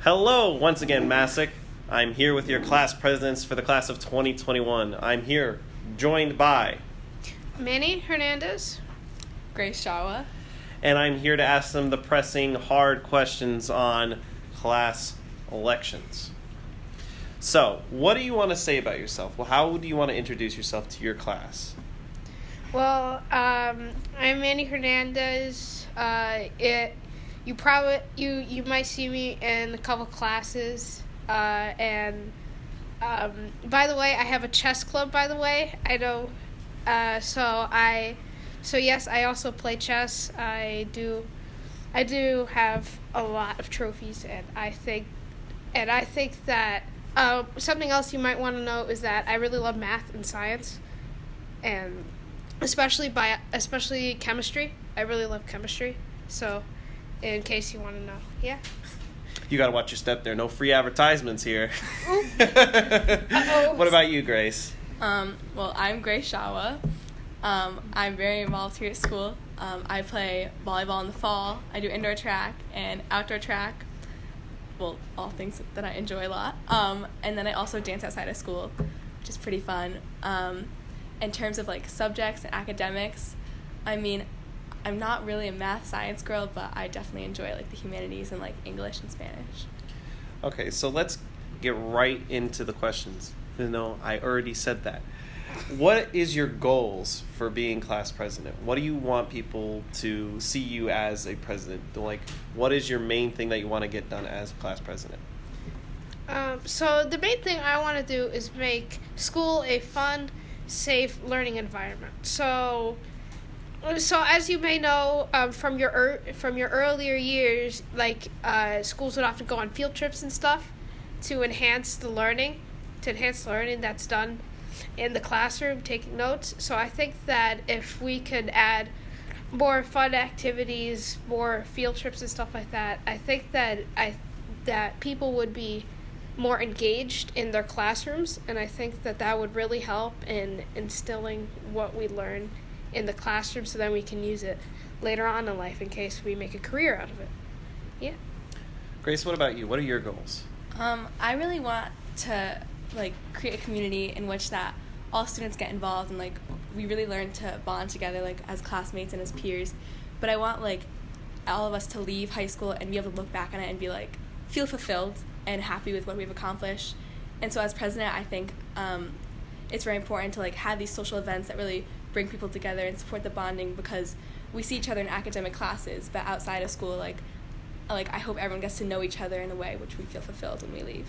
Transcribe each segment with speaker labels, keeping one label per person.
Speaker 1: Hello, once again, Masick. I'm here with your class presidents for the class of 2021. I'm here, joined by...
Speaker 2: Manny Hernandez.
Speaker 3: Grace Shawa.
Speaker 1: And I'm here to ask them the pressing, hard questions on class elections. So, what do you want to say about yourself? Well, how do you want to introduce yourself to your class?
Speaker 2: Well, I'm Manny Hernandez. You might see me in a couple classes. And by the way, I have a chess club. By the way, I know. So yes, I also play chess. I do have a lot of trophies, and I think that something else you might want to know is that I really love math and science, and especially chemistry. I really love chemistry. So, in case you want to know, yeah.
Speaker 1: You gotta watch your step there. No free advertisements here.
Speaker 2: Uh-oh.
Speaker 1: What about you, Grace?
Speaker 3: Well, I'm Grace Shawa. I'm very involved here at school. I play volleyball in the fall. I do indoor track and outdoor track. Well, all things that I enjoy a lot. And then I also dance outside of school, which is pretty fun. In terms of like subjects and academics, I mean, I'm not really a math science girl, but I definitely enjoy like the humanities and like English and Spanish.
Speaker 1: Okay, so let's get right into the questions. You know, I already said that. What is your goals for being class president? What do you want people to see you as a president? Like, what is your main thing that you want to get done as a class president?
Speaker 2: So the main thing I want to do is make school a fun, safe learning environment. So as you may know, from your earlier years, like schools would often go on field trips and stuff to enhance the learning that's done in the classroom, taking notes. So I think that if we could add more fun activities, more field trips and stuff like that, I think that people would be more engaged in their classrooms, and I think that would really help in instilling what we learn in the classroom, so then we can use it later on in life in case we make a career out of it. Yeah.
Speaker 1: Grace, what about you? What are your goals?
Speaker 3: I really want to like create a community in which that all students get involved and like we really learn to bond together like as classmates and as peers. But I want like all of us to leave high school and be able to look back on it and be like feel fulfilled and happy with what we've accomplished. And so as president, I think it's very important to like have these social events that really bring people together and support the bonding, because we see each other in academic classes, but outside of school, like I hope everyone gets to know each other in a way which we feel fulfilled when we leave.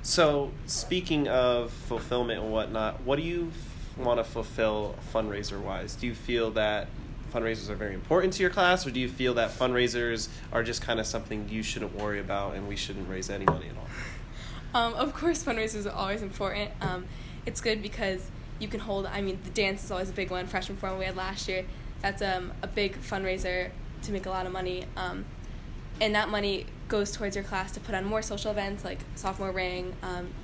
Speaker 1: So, speaking of fulfillment and whatnot, what do you want to fulfill fundraiser-wise? Do you feel that fundraisers are very important to your class, or do you feel that fundraisers are just kind of something you shouldn't worry about and we shouldn't raise any money at all?
Speaker 3: Of course, fundraisers are always important. It's good because you can hold, the dance is always a big one. Freshman forum we had last year, that's a big fundraiser to make a lot of money. And that money goes towards your class to put on more social events like sophomore ring,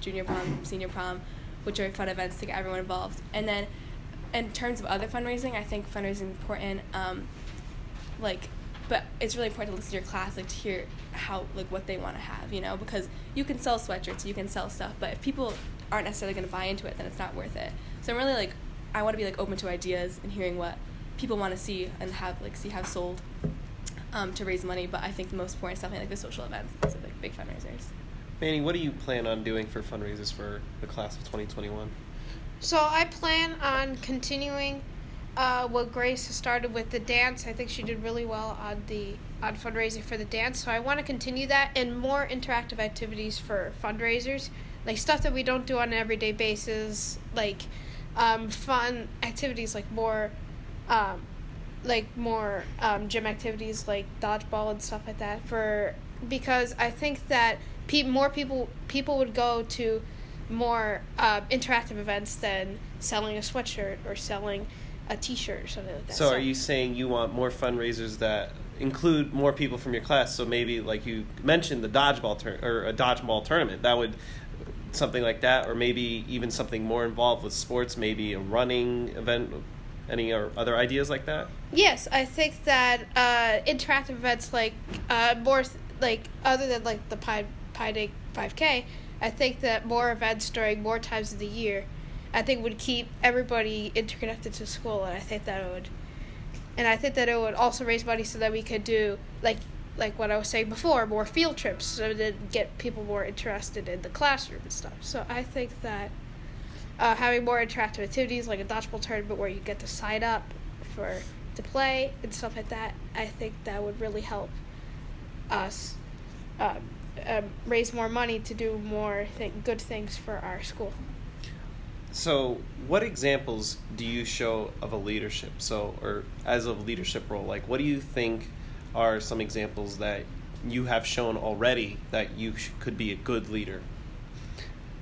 Speaker 3: junior prom, senior prom, which are fun events to get everyone involved. And then in terms of other fundraising, I think fundraising is important. But it's really important to listen to your class, like to hear how, like what they want to have, because you can sell sweatshirts, you can sell stuff, but if people aren't necessarily going to buy into it, then it's not worth it. So I'm really I want to be open to ideas and hearing what people want to see and have sold. To raise money, but I think the most important is definitely the social events. Those are big fundraisers.
Speaker 1: Manny, what do you plan on doing for fundraisers for the class of 2021?
Speaker 2: So I plan on continuing what Grace has started with the dance. I think she did really well on fundraising for the dance. So I want to continue that and more interactive activities for fundraisers, like stuff that we don't do on an everyday basis, like fun activities, like more gym activities like dodgeball and stuff like that, because I think that more people would go to more interactive events than selling a sweatshirt or selling a t-shirt or something like that.
Speaker 1: So are you saying you want more fundraisers that include more people from your class? So maybe like you mentioned the dodgeball or a dodgeball tournament, that would something like that, or maybe even something more involved with sports, maybe a running event. Any other ideas like that?
Speaker 2: Yes, I think that interactive events more other than the Pi Day 5K, I think that more events during more times of the year, I think would keep everybody interconnected to school, and I think that it would also raise money so that we could do like what I was saying before, more field trips, so to get people more interested in the classroom and stuff. So I think that having more interactive activities like a dodgeball tournament where you get to sign up to play and stuff like that, I think that would really help us raise more money to do more good things for our school.
Speaker 1: So, what examples do you show of a leadership? Or as a leadership role, like what do you think are some examples that you have shown already that you could be a good leader?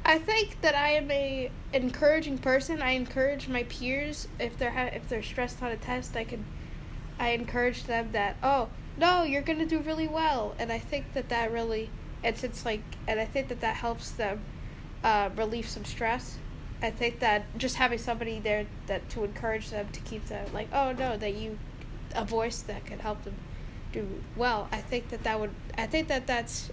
Speaker 2: I think that I am a encouraging person. I encourage my peers if they're stressed on a test. I encourage them that, oh no, you're gonna do really well, and I think that really and I think that helps them relieve some stress. I think that just having somebody there that to encourage them to keep them like, oh no, a voice that can help them do well. I think that's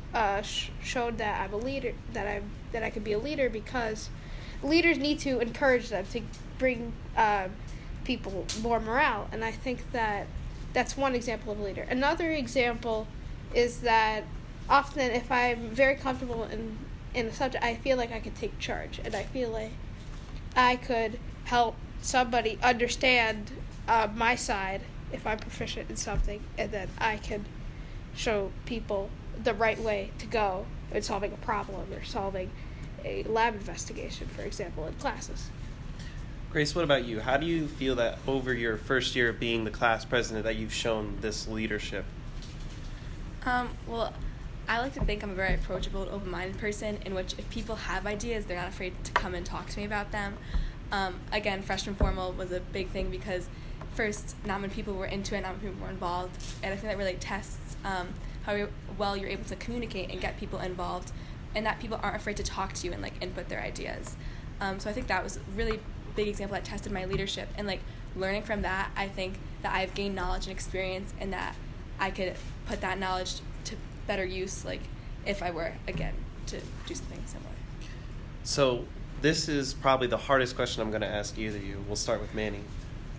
Speaker 2: shown that I'm a leader, that I can be a leader, because leaders need to encourage them to bring people more morale, and I think that's one example of a leader. Another example is that often if I'm very comfortable in a subject, I feel like I could take charge, and I feel like I could help somebody understand my side if I'm proficient in something, and then I can show people the right way to go in solving a problem or solving a lab investigation, for example, in classes.
Speaker 1: Grace, what about you? How do you feel that over your first year of being the class president that you've shown this leadership?
Speaker 3: Well, I like to think I'm a very approachable and open-minded person, in which if people have ideas, they're not afraid to come and talk to me about them. Again, freshman formal was a big thing because first, not many people were into it, not many people were involved, and I think that really tests how well you're able to communicate and get people involved, and that people aren't afraid to talk to you and input their ideas. So I think that was a really big example that tested my leadership, and learning from that, I think that I've gained knowledge and experience, and that I could put that knowledge to better use, if I were, again, to do something similar.
Speaker 1: So this is probably the hardest question I'm going to ask either of you. We'll start with Manny.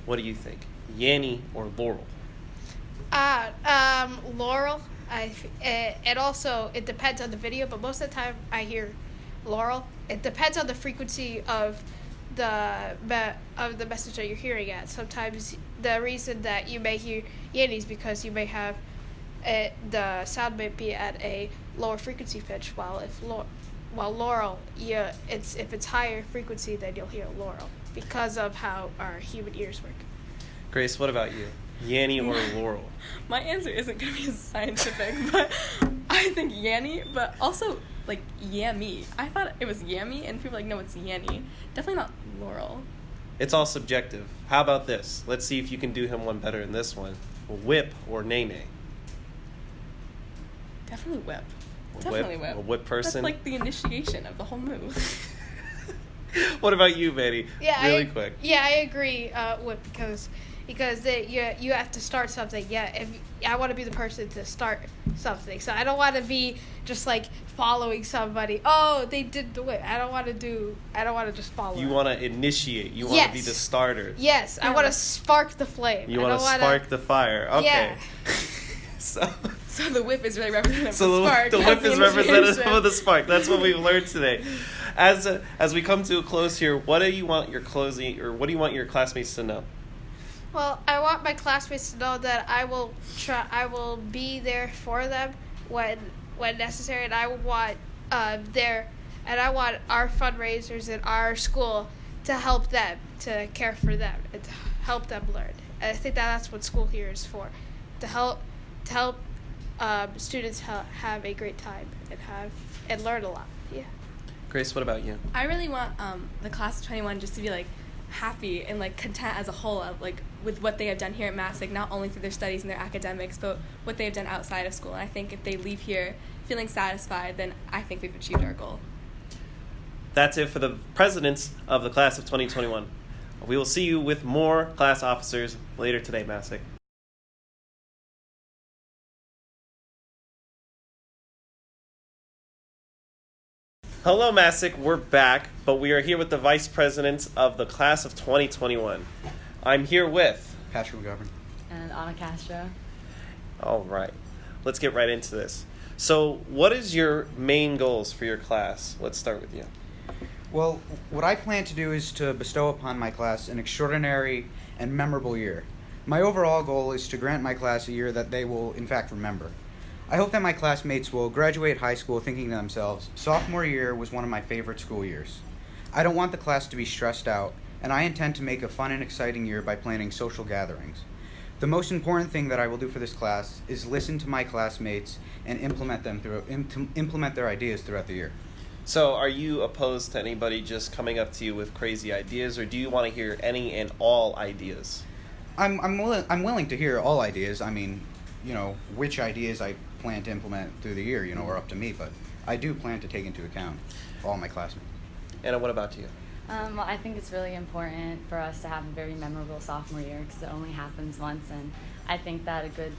Speaker 1: What do you think, Yanni or Laurel?
Speaker 2: Laurel. It depends on the video, but most of the time I hear Laurel. It depends on the frequency of the message that you're hearing at. Sometimes the reason that you may hear Yanni is because you may have the sound may be at a lower frequency pitch, while Laurel, if it's higher frequency, then you'll hear Laurel because of how our human ears work.
Speaker 1: Grace, what about you, Yanni or Laurel?
Speaker 3: My answer isn't going to be scientific, but I think Yanni, but also yammy. I thought it was yammy, and people no, it's Yanni. Definitely not Laurel.
Speaker 1: It's all subjective. How about this? Let's see if you can do him one better in this one. Whip or Nene?
Speaker 3: Definitely Whip. Definitely Whip.
Speaker 1: A whip person?
Speaker 3: That's the initiation of the whole move.
Speaker 1: What about you, Betty?
Speaker 2: Yeah,
Speaker 1: really quick.
Speaker 2: Yeah, I agree, Whip, because you have to start something. Yeah, if I want to be the person to start something, so I don't want to be just following somebody. Oh, they did the whip. I don't want to just follow.
Speaker 1: You want to initiate. You want to be the starter.
Speaker 2: Yes, I want to spark the flame.
Speaker 1: You want to spark the fire. Okay.
Speaker 2: Yeah.
Speaker 3: So the whip is really representative
Speaker 1: of the spark. The whip is representative of the spark. That's what we've learned today. As we come to a close here, what do you want your classmates to know?
Speaker 2: Well, I want my classmates to know that I will be there for them when necessary, and I want our fundraisers in our school to help them, to care for them, and to help them learn. And I think that's what school here is for, to help students have a great time and learn a lot. Yeah.
Speaker 1: Grace, what about you?
Speaker 3: I really want the class of 21 just to be happy and content as a whole of with what they have done here at Massac, not only through their studies and their academics, but what they have done outside of school. And I think if they leave here feeling satisfied, then I think we've achieved our goal.
Speaker 1: That's it for the presidents of the class of 2021. We will see you with more class officers later today, Massac. Hello, Masick. We're back, but we are here with the vice presidents of the class of 2021. I'm here with
Speaker 4: Patrick McGovern.
Speaker 3: And Anna Castro.
Speaker 1: All right. Let's get right into this. So, what is your main goals for your class? Let's start with you.
Speaker 4: Well, what I plan to do is to bestow upon my class an extraordinary and memorable year. My overall goal is to grant my class a year that they will, in fact, remember. I hope that my classmates will graduate high school thinking to themselves, sophomore year was one of my favorite school years. I don't want the class to be stressed out, and I intend to make a fun and exciting year by planning social gatherings. The most important thing that I will do for this class is listen to my classmates and implement their ideas throughout the year.
Speaker 1: So, are you opposed to anybody just coming up to you with crazy ideas, or do you want to hear any and all ideas?
Speaker 4: I'm willing to hear all ideas. I mean, which ideas I plan to implement through the year, are up to me, but I do plan to take into account all my classmates.
Speaker 1: Anna, what about you?
Speaker 5: Well, I think it's really important for us to have a very memorable sophomore year because it only happens once, and I think that a good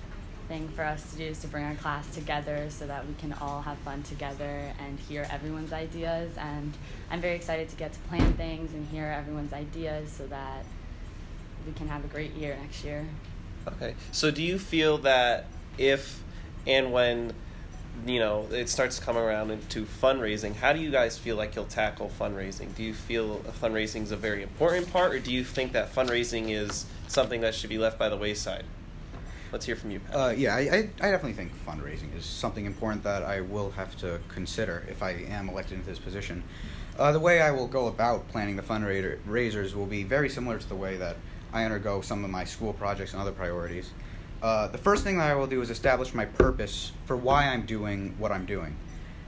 Speaker 5: thing for us to do is to bring our class together so that we can all have fun together and hear everyone's ideas, and I'm very excited to get to plan things and hear everyone's ideas so that we can have a great year next year.
Speaker 1: Okay. So, do you feel that if and when it starts coming around into fundraising, how do you guys feel like you'll tackle fundraising? Do you feel fundraising is a very important part, or do you think that fundraising is something that should be left by the wayside? Let's hear from you, Pat.
Speaker 4: I definitely think fundraising is something important that I will have to consider if I am elected into this position. The way I will go about planning the fundraisers will be very similar to the way that I undergo some of my school projects and other priorities. The first thing that I will do is establish my purpose for why I'm doing what I'm doing.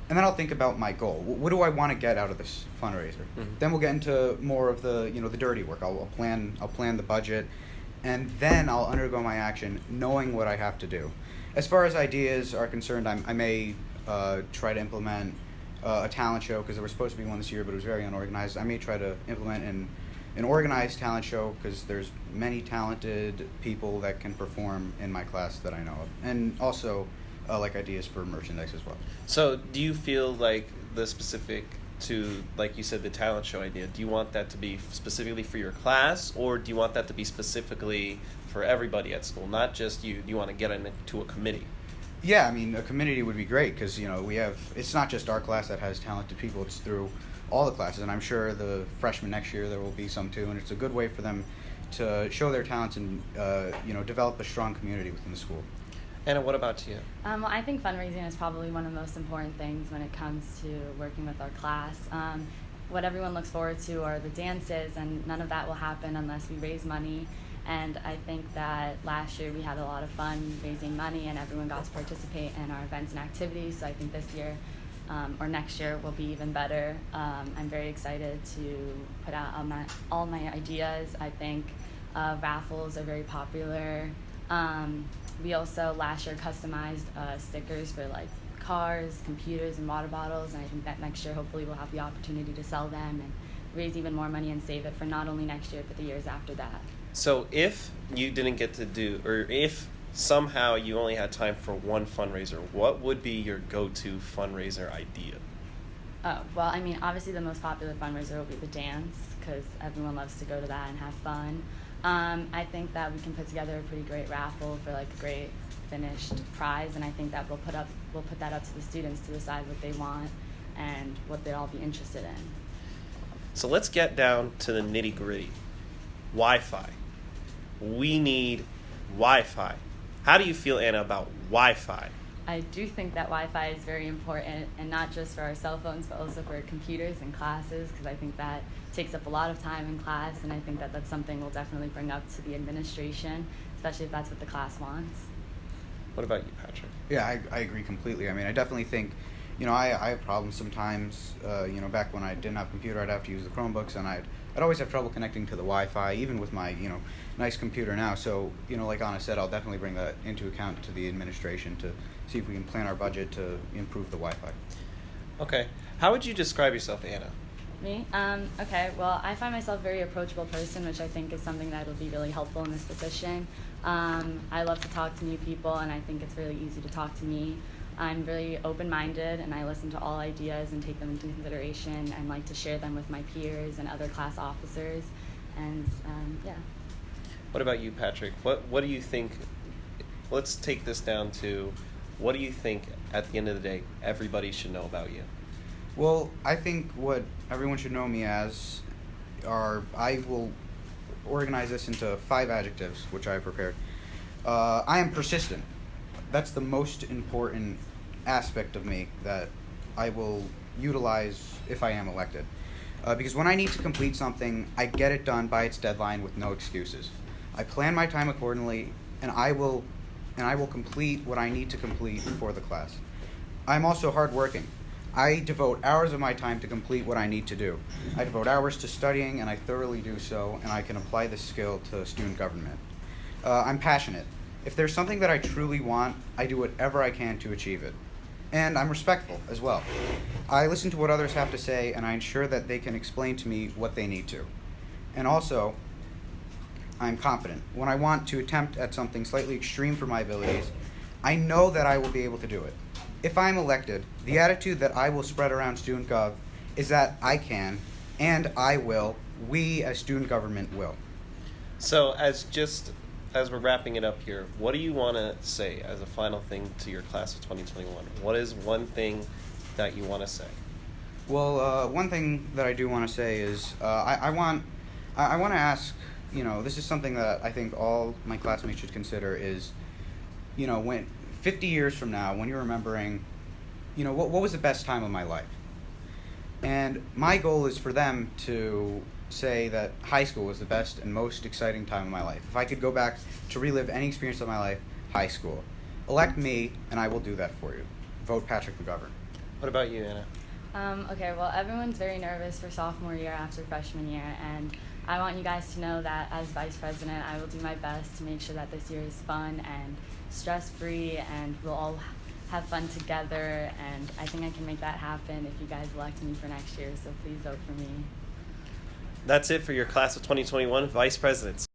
Speaker 4: And then I'll think about my goal. What do I want to get out of this fundraiser? Mm-hmm. Then we'll get into more of the dirty work. I'll plan the budget, and then I'll undergo my action knowing what I have to do. As far as ideas are concerned, I may try to implement a talent show, because there was supposed to be one this year, but it was very unorganized. I may try to implement an organized talent show, because there's many talented people that can perform in my class that I know of, and also like ideas for merchandise as well.
Speaker 1: So do you feel like the specific to, like you said, the talent show idea, do you want that to be specifically for your class, or do you want that to be specifically for everybody at school, not just you? Do you want to get into a committee?
Speaker 4: Yeah, I mean, a committee would be great, because it's not just our class that has talented people, it's through all the classes, and I'm sure the freshmen next year there will be some too, and it's a good way for them to show their talents and develop a strong community within the school.
Speaker 1: Anna, what about you?
Speaker 5: Well, I think fundraising is probably one of the most important things when it comes to working with our class. What everyone looks forward to are the dances, and none of that will happen unless we raise money. And I think that last year we had a lot of fun raising money, and everyone got to participate in our events and activities. So I think this year or next year will be even better. I'm very excited to put out all my ideas. I think raffles are very popular. We also last year customized stickers for like cars, computers, and water bottles, and I think that next year hopefully we'll have the opportunity to sell them and raise even more money and save it for not only next year but the years after that.
Speaker 1: So if you didn't get to do, or if somehow you only had time for one fundraiser, what would be your go-to fundraiser idea?
Speaker 5: Oh, well, I mean, obviously the most popular fundraiser will be the dance, because everyone loves to go to that and have fun. I think that we can put together a pretty great raffle for like a great finished prize, and I think that we'll put that up to the students to decide what they want and what they'll all be interested in.
Speaker 1: So let's get down to the nitty-gritty. Wi-Fi. We need Wi-Fi. How do you feel, Anna, about Wi-Fi?
Speaker 5: I do think that Wi-Fi is very important, and not just for our cell phones, but also for computers and classes, because I think that takes up a lot of time in class, and I think that that's something we'll definitely bring up to the administration, especially if that's what the class wants.
Speaker 1: What about you, Patrick?
Speaker 4: Yeah, I agree completely. I mean, I definitely think, I have problems sometimes. Back when I didn't have a computer, I'd have to use the Chromebooks, and I'd always have trouble connecting to the Wi-Fi, even with my, nice computer now. So, like Anna said, I'll definitely bring that into account to the administration to see if we can plan our budget to improve the Wi-Fi.
Speaker 1: Okay. How would you describe yourself, Anna?
Speaker 5: Me? Okay, well, I find myself a very approachable person, which I think is something that will be really helpful in this position. I love to talk to new people, and I think it's really easy to talk to me. I'm really open-minded, and I listen to all ideas and take them into consideration and like to share them with my peers and other class officers. And yeah.
Speaker 1: What about you, Patrick? What do you think? Let's take this down to, what do you think at the end of the day everybody should know about you?
Speaker 4: Well, I think what everyone should know me as I will organize this into 5 adjectives, which I have prepared. I am persistent. That's the most important aspect of me that I will utilize if I am elected. Because when I need to complete something, I get it done by its deadline with no excuses. I plan my time accordingly, and I will complete what I need to complete for the class. I'm also hardworking. I devote hours of my time to complete what I need to do. I devote hours to studying, and I thoroughly do so, and I can apply this skill to student government. I'm passionate. If there's something that I truly want, I do whatever I can to achieve it. And I'm respectful as well. I listen to what others have to say, and I ensure that they can explain to me what they need to. And also, I'm confident. When I want to attempt at something slightly extreme for my abilities, I know that I will be able to do it. If I'm elected, the attitude that I will spread around Student Gov is that I can, and I will, we as student government will.
Speaker 1: So as we're wrapping it up here, what do you want to say as a final thing to your class of 2021? What is one thing that you want to say?
Speaker 4: Well, one thing that I do want to say is I want to ask, this is something that I think all my classmates should consider is, when 50 years from now, when you're remembering, what was the best time of my life? And my goal is for them to say that high school was the best and most exciting time of my life. If I could go back to relive any experience of my life, high school. Elect me, and I will do that for you. Vote Patrick McGovern.
Speaker 1: What about you, Anna?
Speaker 5: Okay, well, everyone's very nervous for sophomore year after freshman year, and I want you guys to know that as vice president, I will do my best to make sure that this year is fun and stress-free, and we'll all have fun together, and I think I can make that happen if you guys elect me for next year, so please vote for me.
Speaker 1: That's it for your class of 2021 vice presidents.